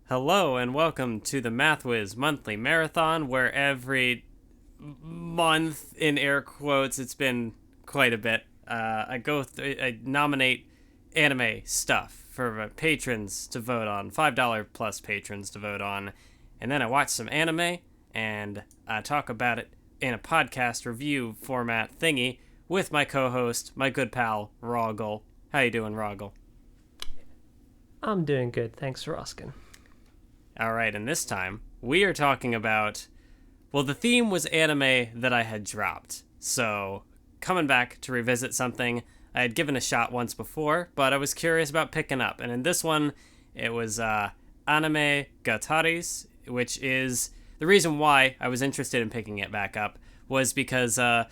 Hello and welcome to the Mathwiz monthly marathon, where every month, in air quotes, it's been quite a bit. I nominate anime stuff for patrons to vote on, $5 plus patrons to vote on, and then I watch some anime and I talk about it in a podcast review format thingy with my co-host, my good pal Roggle. How you doing, Roggle? I'm doing good, thanks for asking. All right, and this time we are talking about, well, the theme was anime that I had dropped. So, coming back to revisit something I had given a shot once before, but I was curious about picking up. And in this one, it was Animegataris, which is the reason why I was interested in picking it back up was because a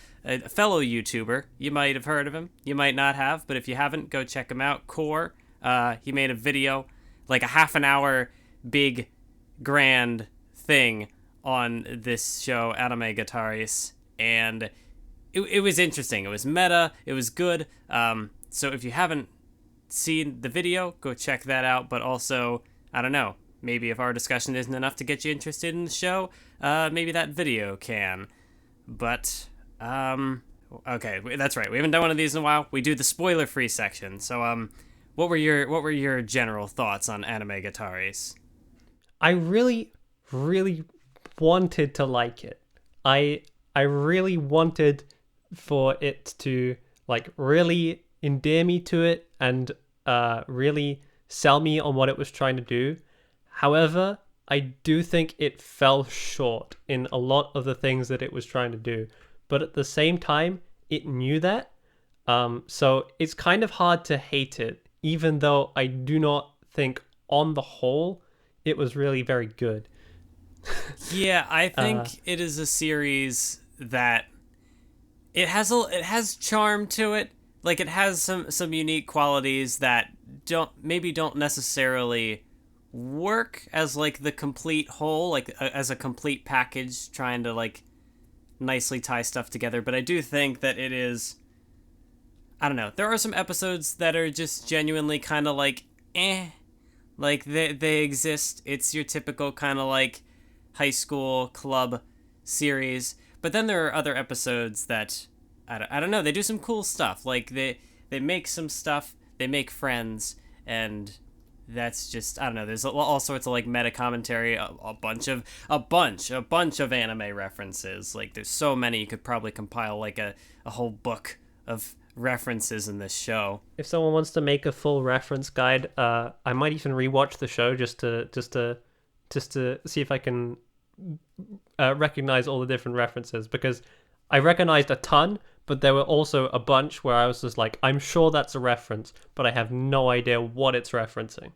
fellow YouTuber, you might have heard of him, you might not have, but if you haven't, go check him out. Core, he made a video, like a half an hour big grand thing on this show, Animegataris, and it was interesting. It was meta. It was good. So if you haven't seen the video, go check that out. But also, I don't know, maybe if our discussion isn't enough to get you interested in the show, maybe that video can. But, okay, that's right. We haven't done one of these in a while. We do the spoiler-free section. So, what were your general thoughts on Animegataris? I really wanted to like it. I really wanted for it to like really endear me to it and really sell me on what it was trying to do. However, I do think it fell short in a lot of the things that it was trying to do. But at the same time, it knew that. So it's kind of hard to hate it, even though I do not think on the whole it was really very good. Yeah, I think it is a series that it has charm to it. Like it has some unique qualities that don't necessarily work as like the complete whole, like as a complete package trying to like nicely tie stuff together, but I do think that it is, I don't know. There are some episodes that are just genuinely kind of like like they exist. It's your typical kind of like high school club series. But then there are other episodes that I don't know. They do some cool stuff. Like they make some stuff. They make friends, and that's just, I don't know. There's all sorts of like meta commentary, a bunch of anime references. Like there's so many, you could probably compile like a whole book of references in this show. If someone wants to make a full reference guide, I might even rewatch the show just to see if I can recognize all the different references, because I recognized a ton, but there were also a bunch where I was just like, I'm sure that's a reference, but I have no idea what it's referencing.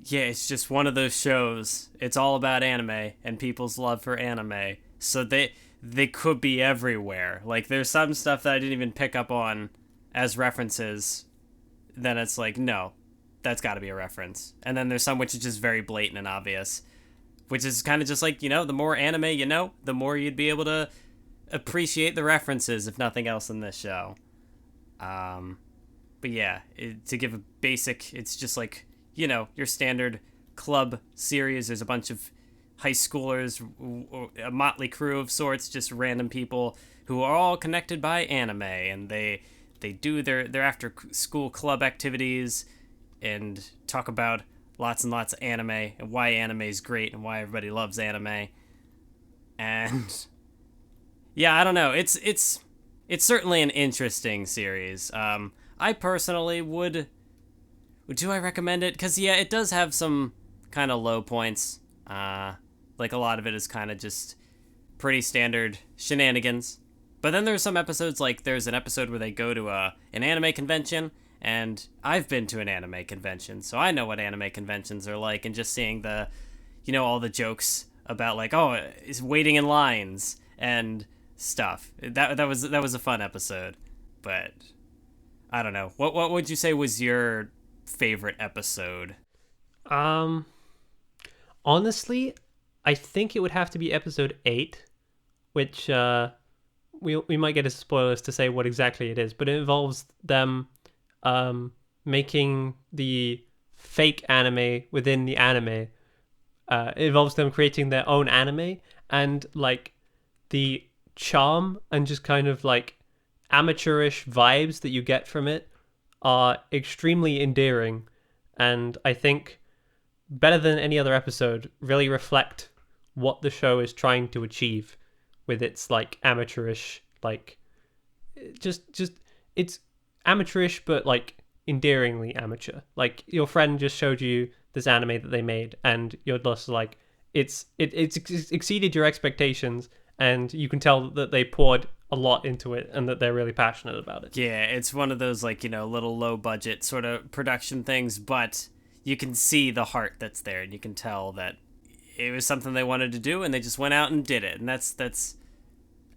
Yeah, it's just one of those shows. It's all about anime and people's love for anime. So they could be everywhere. Like there's some stuff that I didn't even pick up on as references. Then it's like, no, that's got to be a reference. And then there's some which is just very blatant and obvious, which is kind of just like, the more anime you know, the more you'd be able to appreciate the references, if nothing else, in this show. But yeah, to give a basic, it's just like, your standard club series. There's a bunch of high schoolers, a motley crew of sorts, just random people who are all connected by anime, and they do their after school club activities and talk about lots and lots of anime and why anime is great and why everybody loves anime. And yeah, I don't know. It's certainly an interesting series. I personally would. Do I recommend it? Because yeah, it does have some kind of low points. Like a lot of it is kind of just pretty standard shenanigans. But then there's some episodes, like there's an episode where they go to an anime convention, and I've been to an anime convention, so I know what anime conventions are like, and just seeing the, all the jokes about like, oh, it's waiting in lines and stuff. That was a fun episode. But I don't know. What would you say was your favorite episode? Um, Honestly, I think it would have to be episode 8, which we might get as spoilers to say what exactly it is, but it involves them making the fake anime within the anime, It involves them creating their own anime, and like the charm and just kind of like amateurish vibes that you get from it are extremely endearing, and I think better than any other episode really reflect what the show is trying to achieve with its like amateurish, like just it's amateurish but like endearingly amateur. Like your friend just showed you this anime that they made, and you're just like, it's exceeded your expectations, and you can tell that they poured a lot into it and that they're really passionate about it. Yeah, it's one of those like, little low budget sort of production things, but you can see the heart that's there, and you can tell that it was something they wanted to do, and they just went out and did it. And that's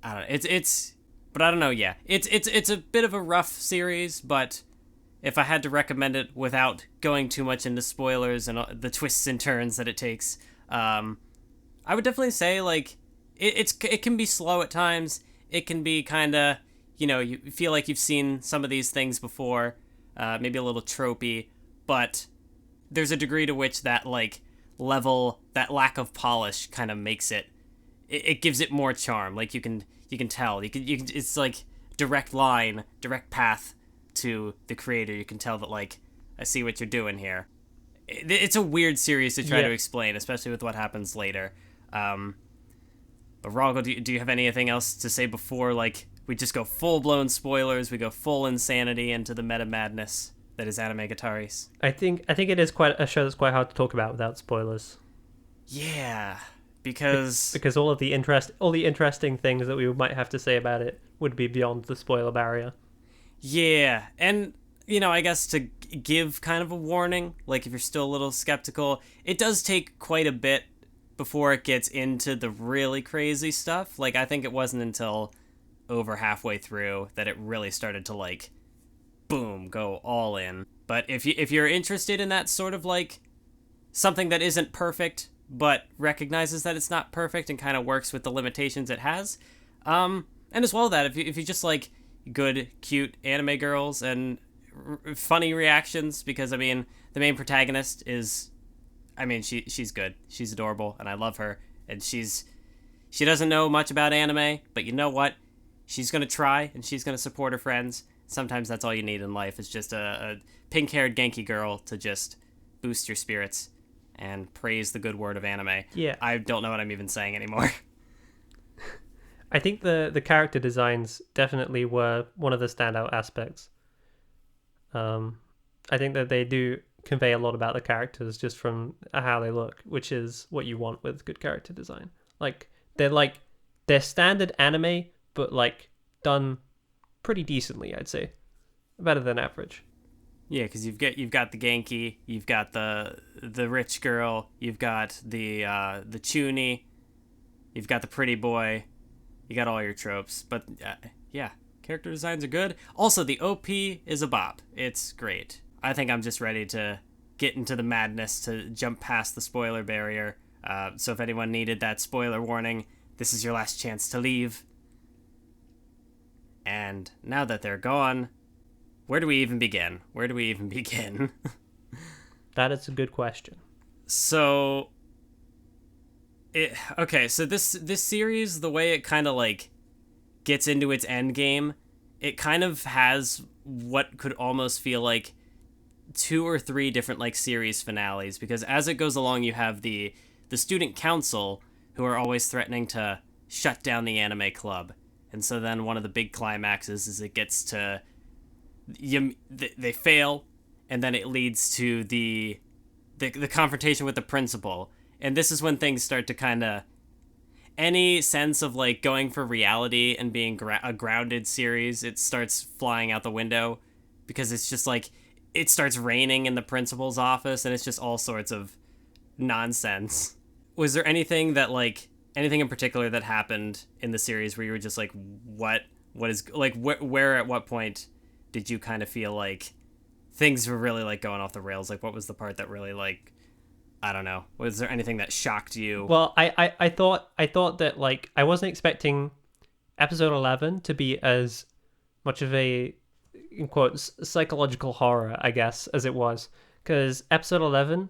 I don't know. It's but I don't know, yeah. It's a bit of a rough series, but if I had to recommend it without going too much into spoilers and the twists and turns that it takes, I would definitely say like it can be slow at times. It can be kind of, you feel like you've seen some of these things before, maybe a little tropey, but there's a degree to which that like level, that lack of polish kind of makes it gives it more charm. Like you can tell, you can it's like direct line, direct path to the creator. You can tell that like, I see what you're doing here. It's a weird series to try to explain, especially with what happens later. But Rogel, do you have anything else to say before like we just go full blown spoilers? We go full insanity into the meta madness that is Animegataris. I think it is quite a show that's quite hard to talk about without spoilers. Yeah, because all the interesting things that we might have to say about it would be beyond the spoiler barrier. Yeah, and I guess to give kind of a warning, like if you're still a little skeptical, it does take quite a bit before it gets into the really crazy stuff. Like I think it wasn't until over halfway through that it really started to like boom, go all in. But if you're interested in that sort of like something that isn't perfect but recognizes that it's not perfect and kind of works with the limitations it has, and as well that if you just like good cute anime girls and funny reactions, because I mean the main protagonist is, I mean she's good, she's adorable, and I love her, and she doesn't know much about anime, but you know what, she's gonna try and she's gonna support her friends. Sometimes that's all you need in life, is just a pink-haired Genki girl to just boost your spirits and praise the good word of anime. Yeah. I don't know what I'm even saying anymore. I think the character designs definitely were one of the standout aspects. I think that they do convey a lot about the characters just from how they look, which is what you want with good character design. Like they're standard anime, but like done pretty decently, I'd say. Better than average. Yeah, because you've got the Genki, you've got the rich girl, you've got the Chuny, you've got the pretty boy, you got all your tropes. But yeah, character designs are good. Also, the OP is a bop. It's great. I think I'm just ready to get into the madness, to jump past the spoiler barrier. So if anyone needed that spoiler warning, this is your last chance to leave. And now that they're gone, where do we even begin? That is a good question. So, so this series, the way it kind of like gets into its end game, it kind of has what could almost feel like 2 or 3 different like series finales, because as it goes along, you have the student council who are always threatening to shut down the anime club. And so then one of the big climaxes is it gets to they fail, and then it leads to the confrontation with the principal. And this is when things start to kind of, any sense of like going for reality and being a grounded series, it starts flying out the window, because it's just like it starts raining in the principal's office, and it's just all sorts of nonsense. Was there anything in particular that happened in the series where you were just like, what is like, where at what point did you kind of feel like things were really like going off the rails? Like, what was the part that really like, I don't know, was there anything that shocked you? Well, I thought that like I wasn't expecting episode 11 to be as much of a, in quotes, psychological horror, I guess, as it was, because episode 11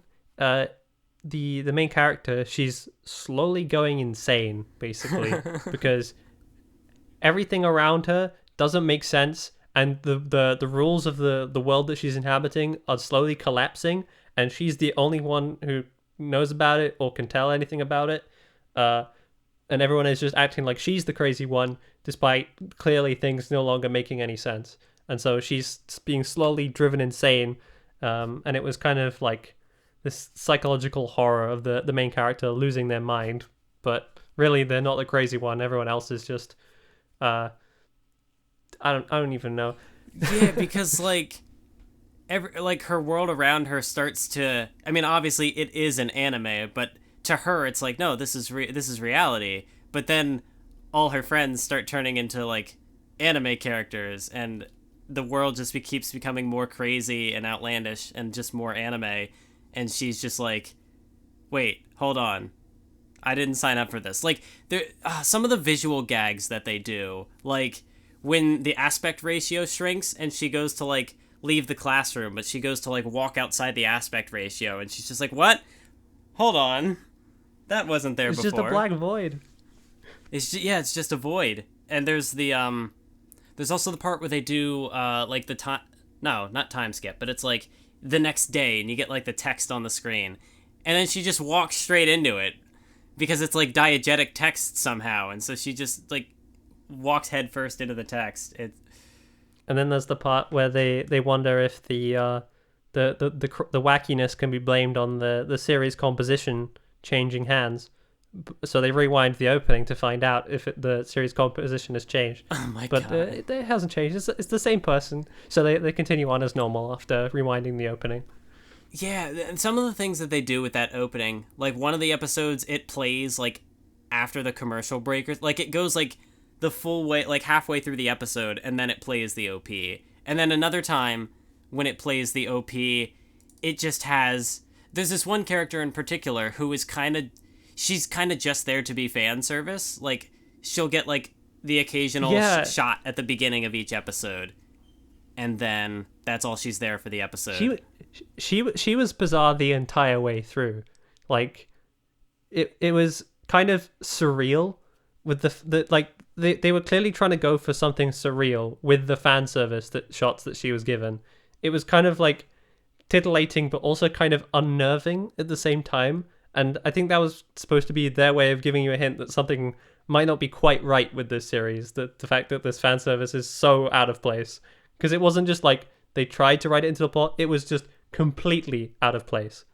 the main character, she's slowly going insane, basically, because everything around her doesn't make sense, and the rules of the world that she's inhabiting are slowly collapsing, and she's the only one who knows about it or can tell anything about it. And everyone is just acting like she's the crazy one, despite clearly things no longer making any sense. And so she's being slowly driven insane. And it was kind of like this psychological horror of the main character losing their mind. But really, they're not the crazy one. Everyone else is just, I don't even know. Yeah, because like her world around her starts to. I mean, obviously it is an anime, but to her it's like, no, this is reality. But then all her friends start turning into like anime characters, and the world just keeps becoming more crazy and outlandish and just more anime. And she's just like, wait, hold on, I didn't sign up for this. Like, there, some of the visual gags that they do, like when the aspect ratio shrinks and she goes to like leave the classroom, but she goes to like walk outside the aspect ratio, and she's just like, what? Hold on, that wasn't there before. It's just a black void. It's just a void. And there's there's also the part where they do like the time, no, not time skip, but it's like the next day, and you get like the text on the screen, and then she just walks straight into it because it's like diegetic text somehow, and so she just like walks headfirst into the text. And then there's the part where they wonder if the wackiness can be blamed on the series composition changing hands. So they rewind the opening to find out if the series composition has changed. Oh my god! But it hasn't changed. It's the same person. So they continue on as normal after rewinding the opening. Yeah, and some of the things that they do with that opening, like one of the episodes, it plays like after the commercial break, like it goes like the full way, like halfway through the episode, and then it plays the OP. And then another time when it plays the OP, it just has, there's this one character in particular who is she's kind of just there to be fan service. Like, she'll get like the occasional shot at the beginning of each episode, and then that's all she's there for the episode. She was bizarre the entire way through. Like, it was kind of surreal with the like they were clearly trying to go for something surreal with the fan service shots that she was given. It was kind of like titillating, but also kind of unnerving at the same time. And I think that was supposed to be their way of giving you a hint that something might not be quite right with this series. That the fact that this fan service is so out of place. Because it wasn't just like they tried to write it into the plot. It was just completely out of place.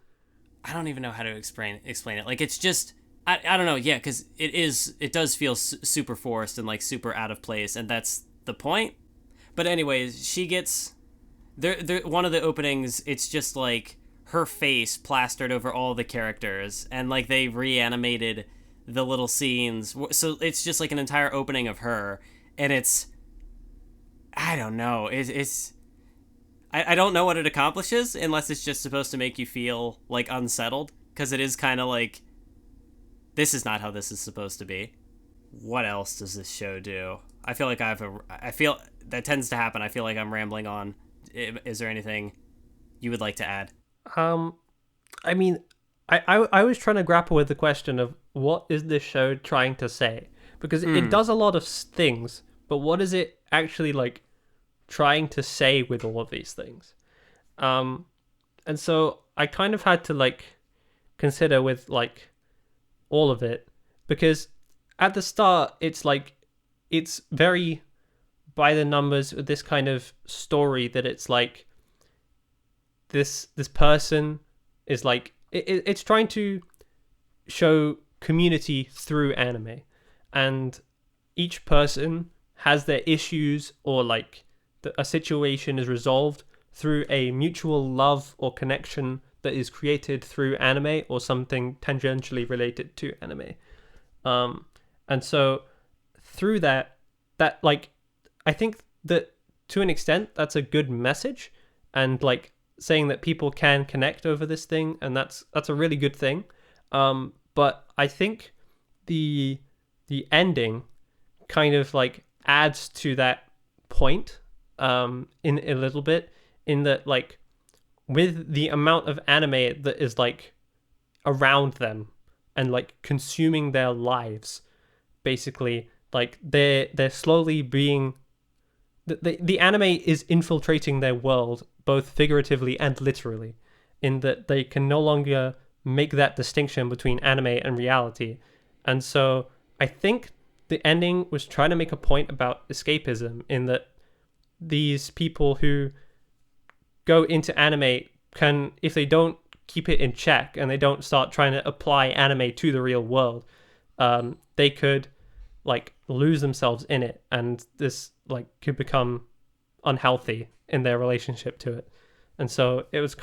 I don't even know how to explain it. Like, it's just, I don't know. Yeah, because it does feel super forced and like super out of place. And that's the point. But anyways, she gets, one of the openings, it's just like her face plastered over all the characters, and like they reanimated the little scenes, so it's just like an entire opening of her, and it's, I don't know, I don't know what it accomplishes unless it's just supposed to make you feel like unsettled, because it is kind of like, this is not how this is supposed to be. What else does this show do? I feel like I feel that tends to happen. I feel like I'm rambling on. Is there anything you would like to add? I mean, I was trying to grapple with the question of what is this show trying to say? Because it does a lot of things, but what is it actually like trying to say with all of these things? And so I kind of had to like consider with like all of it, because at the start it's like, it's very by the numbers with this kind of story that it's like, this person is like, it's trying to show community through anime, and each person has their issues, or like a situation is resolved through a mutual love or connection that is created through anime or something tangentially related to anime. And so through that like, I think that to an extent that's a good message, and like saying that people can connect over this thing, and that's a really good thing. But I think the ending kind of like adds to that point in a little bit, in that like with the amount of anime that is like around them and like consuming their lives. Basically, like they're slowly being the anime is infiltrating their world both figuratively and literally, in that they can no longer make that distinction between anime and reality. And so I think the ending was trying to make a point about escapism, in that these people who go into anime can, if they don't keep it in check and they don't start trying to apply anime to the real world, they could like lose themselves in it, and this like could become unhealthy in their relationship to it. And so it was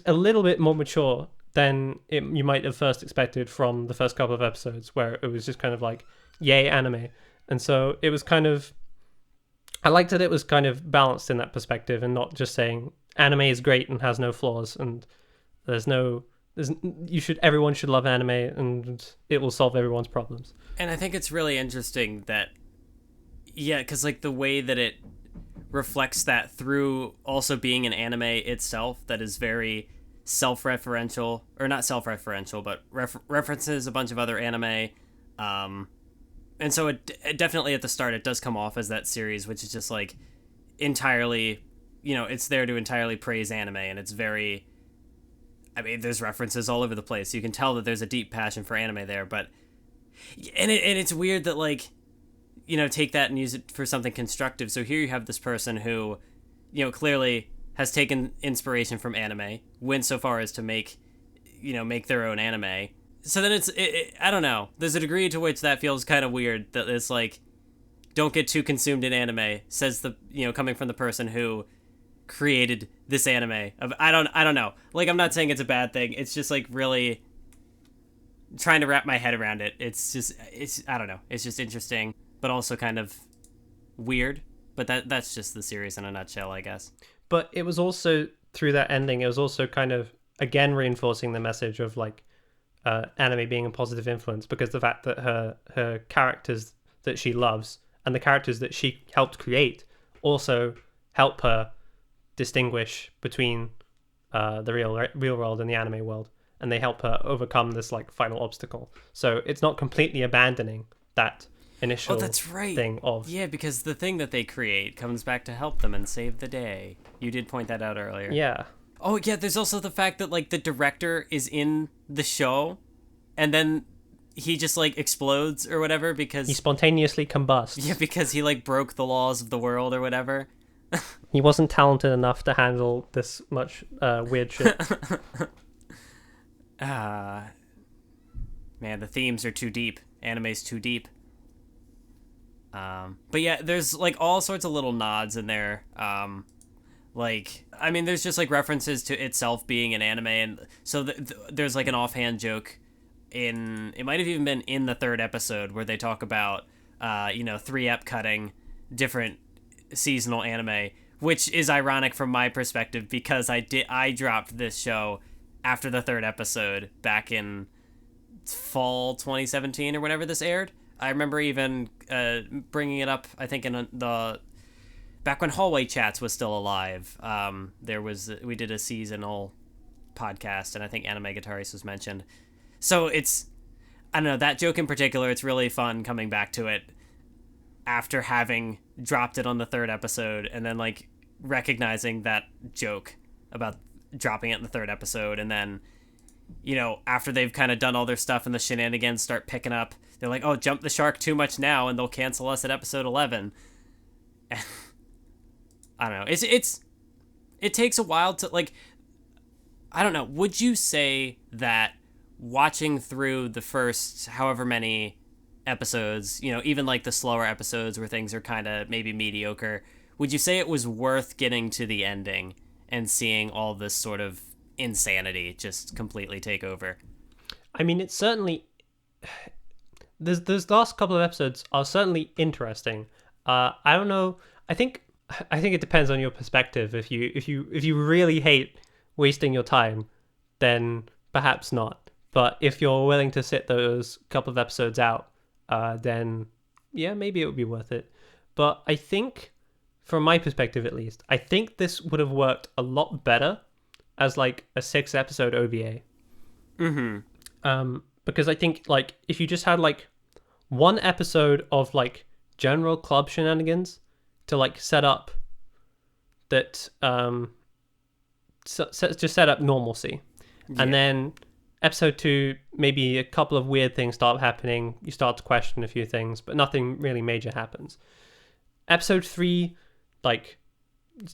a little bit more mature than you might have first expected from the first couple of episodes, where it was just kind of like, yay, anime. And so it was I liked that it was kind of balanced in that perspective, and not just saying anime is great and has no flaws, and everyone should love anime and it will solve everyone's problems. And I think it's really interesting that, yeah, because like the way that it reflects that through also being an anime itself that is very self-referential, or not self-referential, but references a bunch of other anime. And so it definitely at the start, it does come off as that series, which is just like entirely, it's there to entirely praise anime. And it's very, I mean, there's references all over the place. You can tell that there's a deep passion for anime there, but, and it's weird that like, take that and use it for something constructive. So here you have this person who, clearly has taken inspiration from anime, went so far as to make their own anime. So then I don't know. There's a degree to which that feels kind of weird, that it's like, don't get too consumed in anime, says the, coming from the person who created this anime. I don't know. Like, I'm not saying it's a bad thing. It's just like really trying to wrap my head around it. It's I don't know. It's just interesting, but also kind of weird. But that's just the series in a nutshell, I guess. But it was also, through that ending, it was also kind of, again, reinforcing the message of like anime being a positive influence, because the fact that her characters that she loves and the characters that she helped create also help her distinguish between the real world and the anime world, and they help her overcome this like final obstacle. So it's not completely abandoning that initial that's right. thing of, yeah, because the thing that they create comes back to help them and save the day. You did point that out earlier. Yeah. Oh yeah, there's also the fact that like the director is in the show, and then he just like explodes or whatever because he spontaneously combusts. Yeah, because he like broke the laws of the world or whatever. He wasn't talented enough to handle this much weird shit. Man, the themes are too deep. Anime's too deep. But yeah, there's like all sorts of little nods in there. Like, I mean, there's just like references to itself being an anime, and so there's like an offhand joke it might have even been in the third episode, where they talk about 3-ep cutting different seasonal anime, which is ironic from my perspective, because I dropped this show after the third episode back in fall 2017 or whenever this aired. I remember even bringing it up, I think, in the back when Hallway Chats was still alive. We did a seasonal podcast, and I think Animegataris was mentioned. So it's, I don't know, that joke in particular, it's really fun coming back to it after having dropped it on the third episode, and then like recognizing that joke about dropping it in the third episode, and then after they've kind of done all their stuff and the shenanigans start picking up, they're like, oh, jump the shark too much now and they'll cancel us at episode 11. I don't know. It takes a while to, like, I don't know. Would you say that watching through the first however many episodes, even like the slower episodes where things are kind of maybe mediocre, would you say it was worth getting to the ending and seeing all this sort of insanity just completely take over? I mean, it's certainly, those last couple of episodes are certainly interesting. I don't know. I think it depends on your perspective. If you really hate wasting your time, then perhaps not. But if you're willing to sit those couple of episodes out, then yeah, maybe it would be worth it. But I think, from my perspective at least, I think this would have worked a lot better as like a 6-episode OVA. Because I think like if you just had like one episode of like general club shenanigans to like set up that just set up normalcy, and Yeah. then episode 2 maybe a couple of weird things start happening, you start to question a few things but nothing really major happens. Episode 3, like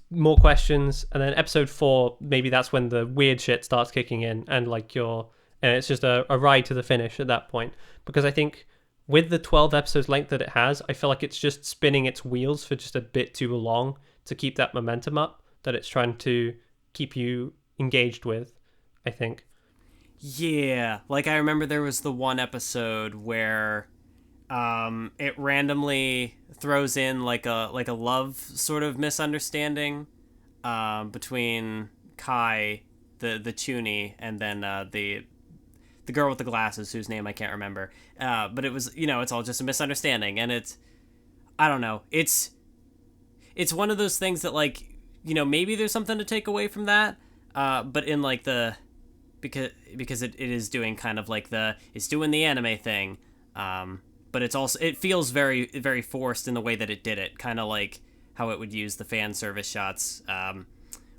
more questions, and then episode 4 maybe that's when the weird shit starts kicking in, and like and it's just a ride to the finish at that point. Because I think with the 12 episodes length that it has, I feel like it's just spinning its wheels for just a bit too long to keep that momentum up that it's trying to keep you engaged with, I think. Yeah, like I remember there was the one episode where it randomly throws in like a love sort of misunderstanding between Kai, the Chuny, and then the girl with the glasses whose name I can't remember. But it was, it's all just a misunderstanding, and it's, I don't know, it's one of those things that, like, maybe there's something to take away from that, but in like because it is doing kind of like it's doing the anime thing, but it feels very, very forced in the way that it did it, kind of like how it would use the fan service shots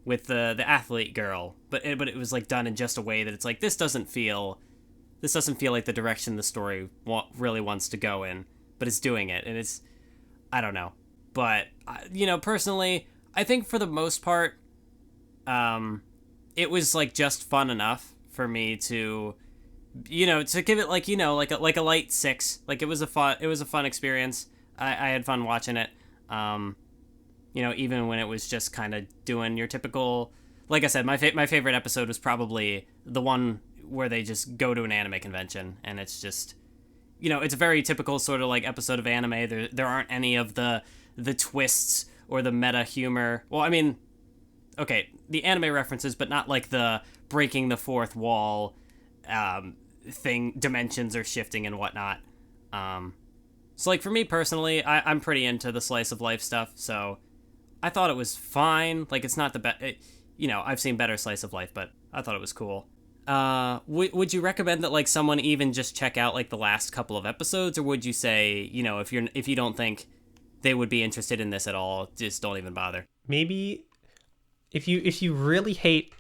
with the athlete girl, but it was like done in just a way that it's like this doesn't feel like the direction the story really wants to go in, but it's doing it, and it's, I don't know, but personally, I think for the most part, it was like just fun enough for me to give it like a light 6. Like it was a fun experience. I had fun watching it. Even when it was just kind of doing your typical, like I said, my favorite episode was probably the one where they just go to an anime convention, and it's just, it's a very typical sort of like episode of anime. There aren't any of the twists or the meta humor. Well, I mean, okay, the anime references, but not like the breaking the fourth wall thing. Dimensions are shifting and whatnot. So like for me personally, I'm pretty into the slice of life stuff, so I thought it was fine. Like it's not the best, I've seen better slice of life, but I thought it was cool. Would you recommend that like someone even just check out like the last couple of episodes, or would you say, if you don't think they would be interested in this at all, just don't even bother? Maybe if you really hate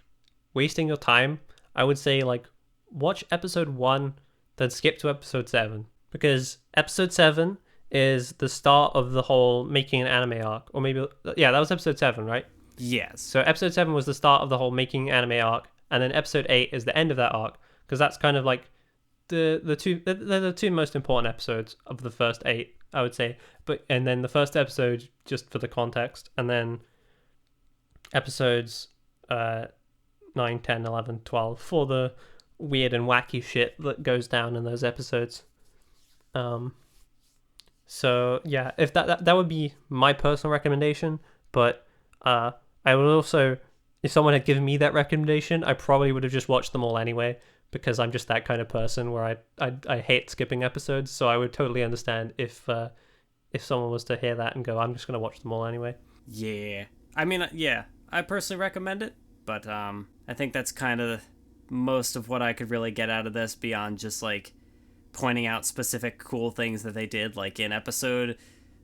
wasting your time, I would say like watch episode 1, then skip to episode 7, because episode 7 is the start of the whole making an anime arc, or maybe that was episode 7, right? Yes. So episode 7 was the start of the whole making anime arc, and then episode 8 is the end of that arc, because that's kind of like they're the two most important episodes of the first 8, I would say. And then the first episode just for the context, and then episodes 9, 10, 11, 12 for the weird and wacky shit that goes down in those episodes. So yeah, if that would be my personal recommendation, but I would also, if someone had given me that recommendation, I probably would have just watched them all anyway, because I'm just that kind of person where I hate skipping episodes. So I would totally understand if someone was to hear that and go, I'm just gonna watch them all anyway. Yeah, I mean, yeah, I personally recommend it, but I think that's kind of most of what I could really get out of this, beyond just like pointing out specific cool things that they did. Like in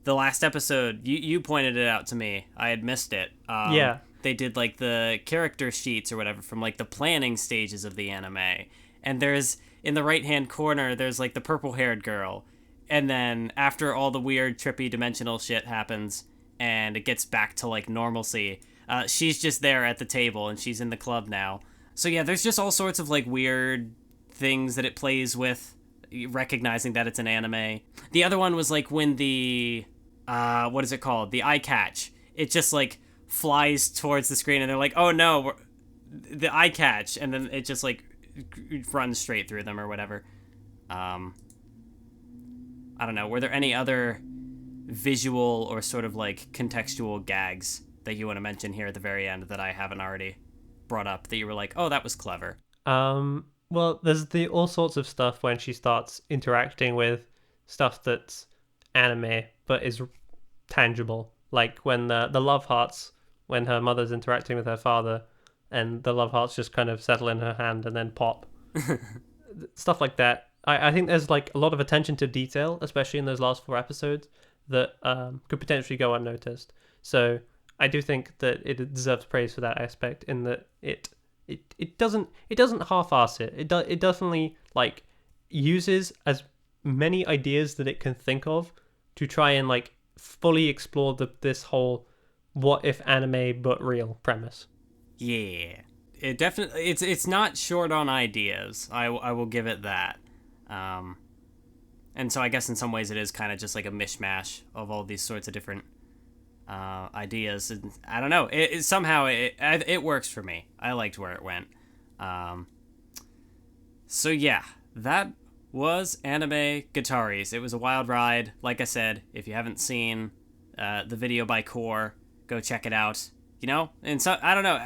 the last episode, you pointed it out to me. I had missed it. Yeah. They did like the character sheets or whatever from like the planning stages of the anime. And there's, in the right-hand corner, there's like the purple-haired girl. And then after all the weird, trippy, dimensional shit happens and it gets back to like normalcy, she's just there at the table and she's in the club now. So yeah, there's just all sorts of like weird things that it plays with, recognizing that it's an anime. The other one was like when the what is it called? The eye catch. It just like flies towards the screen and they're like, "Oh no, the eye catch," and then it just like runs straight through them or whatever. I don't know. Were there any other visual or sort of like contextual gags that you want to mention here at the very end that I haven't already brought up that you were like, "Oh, that was clever"? Well, there's the all sorts of stuff when she starts interacting with stuff that's anime but is tangible, like when the love hearts, when her mother's interacting with her father and the love hearts just kind of settle in her hand and then pop. Stuff like that. I think there's like a lot of attention to detail, especially in those last 4 episodes, that could potentially go unnoticed. So I do think that it deserves praise for that aspect, in that it doesn't half-ass it. It definitely like uses as many ideas that it can think of to try and like fully explore this whole what if anime but real premise. Yeah, it definitely it's not short on ideas. I will give it that. And so I guess in some ways it is kind of just like a mishmash of all these sorts of different ideas, and I don't know. Somehow it works for me. I liked where it went. So yeah, that was Animegataris. It was a wild ride. Like I said, if you haven't seen the video by Core, go check it out. You know, and so I don't know.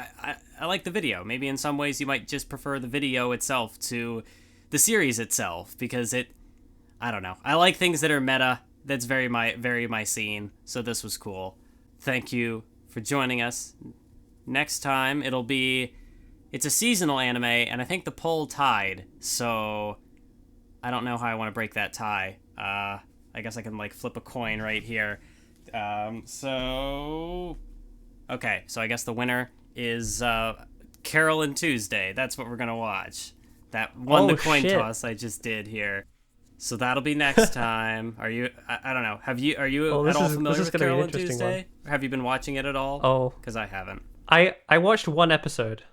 I like the video. Maybe in some ways you might just prefer the video itself to the series itself, because I don't know. I like things that are meta. That's very my scene. So this was cool. Thank you for joining us. Next time it's a seasonal anime, and I think the poll tied. So I don't know how I want to break that tie. I guess I can like flip a coin right here. Okay, so I guess the winner is Carol and Tuesday. That's what we're gonna watch. That won the coin toss I just did here. So that'll be next time. Are you? I don't know. Are you at all familiar with Carol and Tuesday? Or have you been watching it at all? Oh, because I haven't. I watched one episode.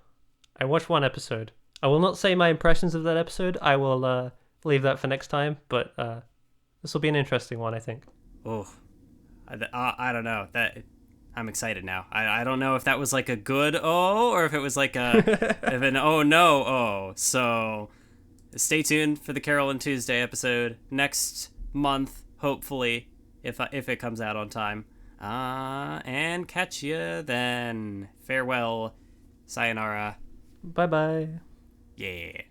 I will not say my impressions of that episode. I will leave that for next time. But this will be an interesting one, I think. Oh, I don't know. I'm excited now. I don't know if that was like a good oh, or if it was like if an oh no oh. So stay tuned for the Carol and Tuesday episode next month, hopefully, if it comes out on time. And catch you then. Farewell. Sayonara. Bye-bye. Yeah.